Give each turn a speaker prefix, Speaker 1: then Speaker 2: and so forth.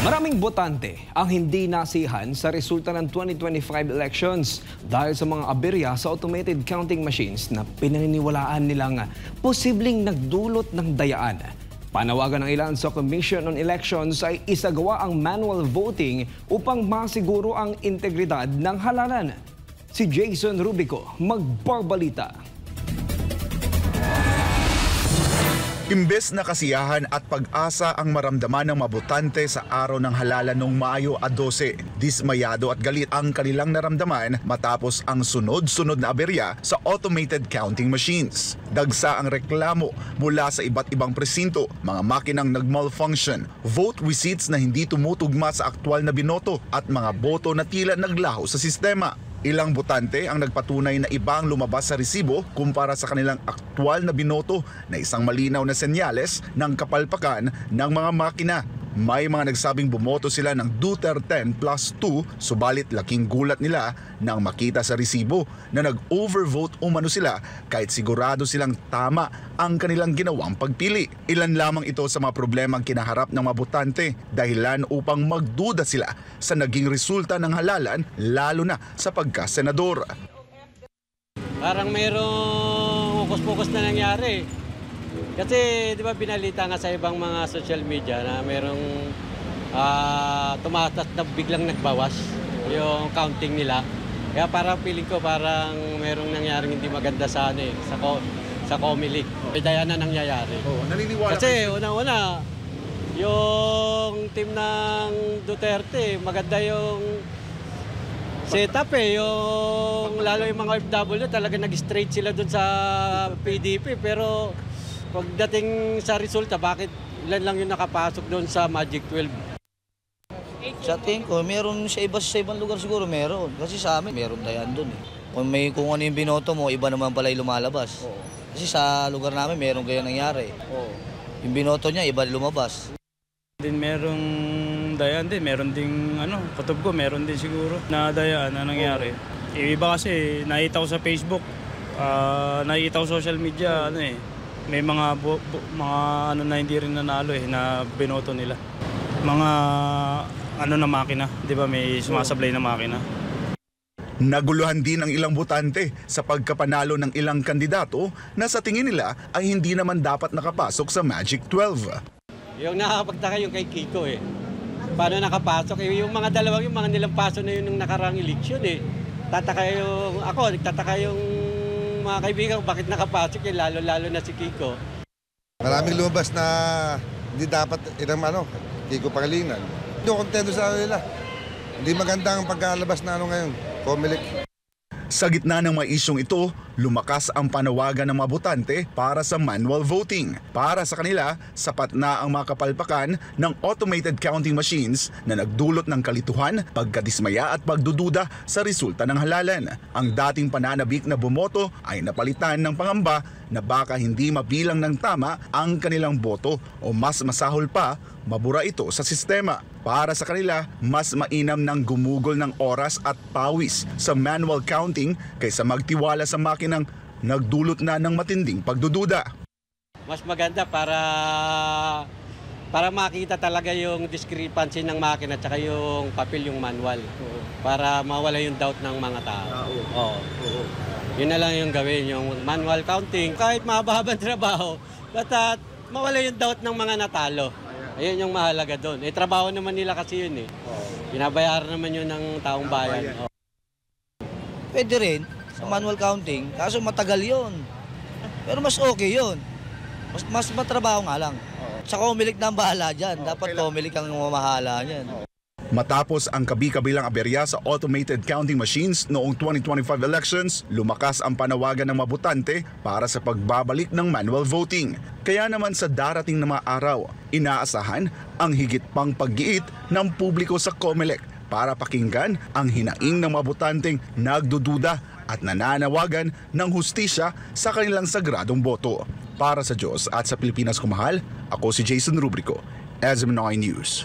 Speaker 1: Maraming botante ang hindi nasihan sa resulta ng 2025 elections dahil sa mga aberya sa automated counting machines na pinaniniwalaan nilang posibleng nagdulot ng dayaan. Panawagan ng ilan sa Commission on Elections ay isagawa ang manual voting upang masiguro ang integridad ng halalan. Si Jason Rubico magbabalita.
Speaker 2: Imbes na kasiyahan at pag-asa ang maramdaman ng mabotante sa araw ng halalan noong Mayo 12, dismayado at galit ang kanilang naramdaman matapos ang sunod-sunod na aberya sa automated counting machines. Dagsa ang reklamo mula sa iba't ibang presinto, mga makinang nag-malfunction, vote receipts na hindi tumutugma sa aktwal na binoto at mga boto na tila naglaho sa sistema. Ilang botante ang nagpatunay na ibang lumabas sa resibo kumpara sa kanilang aktwal na binoto na isang malinaw na senyales ng kapalpakan ng mga makina. May mga nagsabing bumoto sila ng Duterte 10+2, subalit laking gulat nila nang makita sa resibo na nag-overvote umano sila kahit sigurado silang tama ang kanilang ginawang pagpili. Ilan lamang ito sa mga problemang kinaharap ng mga botante, dahilan upang magduda sila sa naging resulta ng halalan lalo na sa pagka-senador.
Speaker 3: Parang mayroong ukus-pukus na nangyari. Kasi di ba binalita nga sa ibang mga social media na mayroong tumatas na biglang nagbawas yung counting nila. Kaya parang feeling ko parang mayroong nangyaring hindi maganda sa Comelec. May daya na nangyayari.
Speaker 2: Naniniwala
Speaker 3: kasi una-una yung team ng Duterte, maganda yung setup yung lalo yung mga OFW talaga nag-straight sila dun sa PDP, pero pagdating sa resulta, bakit ilan lang yung nakapasok doon sa Magic 12?
Speaker 4: Sa tingin ko, meron sa ibang lugar siguro meron. Kasi sa amin, meron dayan doon. Kung ano yung binoto mo, iba naman pala yung lumalabas. Kasi sa lugar namin, meron ganyan nangyari. Yung binoto niya, iba lumabas.
Speaker 5: Din merong dayan din, meron ding kutob ko, meron din siguro na dayan na nangyari. Iba kasi, nakita ko sa Facebook, nakita ko social media, may mga na hindi rin nanalo na binoto nila. Mga na makina, 'di ba, may sumasablay na makina.
Speaker 2: Naguluhan din ang ilang botante sa pagkapanalo ng ilang kandidato na sa tingin nila ay hindi naman dapat nakapasok sa Magic 12.
Speaker 3: Yung nakakapagtaka yung kay Kiko Paano nakapasok? Yung mga dalawang yung mga nilampaso na yun ng nakarang eleksyon nagtataka yung mga kaibigan, bakit nakapasok lalo-lalo na si Kiko.
Speaker 6: Maraming lumabas na hindi dapat Kiko Pangilinan. Hindi ko kontento sa nila. Hindi maganda ang pagkalabas na ngayon, Comelec.
Speaker 2: Sa gitna ng mga isyong ito, lumakas ang panawagan ng mga botante para sa manual voting. Para sa kanila, sapat na ang mga kapalpakan ng automated counting machines na nagdulot ng kalituhan, pagkadismaya at pagdududa sa resulta ng halalan. Ang dating pananabik na bumoto ay napalitan ng pangamba na baka hindi mabilang ng tama ang kanilang boto o mas masahol pa, mabura ito sa sistema. Para sa kanila, mas mainam ng gumugol ng oras at pawis sa manual counting kaysa magtiwala sa makinang nagdulot na ng matinding pagdududa.
Speaker 3: Mas maganda para makita talaga yung discrepancy ng makina at yung papel, yung manual. Para mawala yung doubt ng mga tao. Yun na lang yung gawin, yung manual counting. Kahit mahaba-habang trabaho, basta mawala yung doubt ng mga natalo. Ayun yung mahalaga doon. Trabaho naman nila kasi yun Binabayaran naman yun ng taong bayan.
Speaker 4: Pwede rin sa manual counting, kaso matagal yun. Pero mas okay yun. Mas matrabaho nga lang. Sa Comelec na ang bahala dyan. Dapat Comelec ang mamahala dyan.
Speaker 2: Matapos ang kabi-kabilang aberya sa automated counting machines noong 2025 elections, lumakas ang panawagan ng mabotante para sa pagbabalik ng manual voting. Kaya naman sa darating na mga araw, inaasahan ang higit pang paggiit ng publiko sa Comelec para pakinggan ang hinaing ng mabotanteng nagdududa at nananawagan ng hustisya sa kanilang sagradong boto. Para sa Diyos at sa Pilipinas kumahal, ako si Jason Rubrico, SM9 News.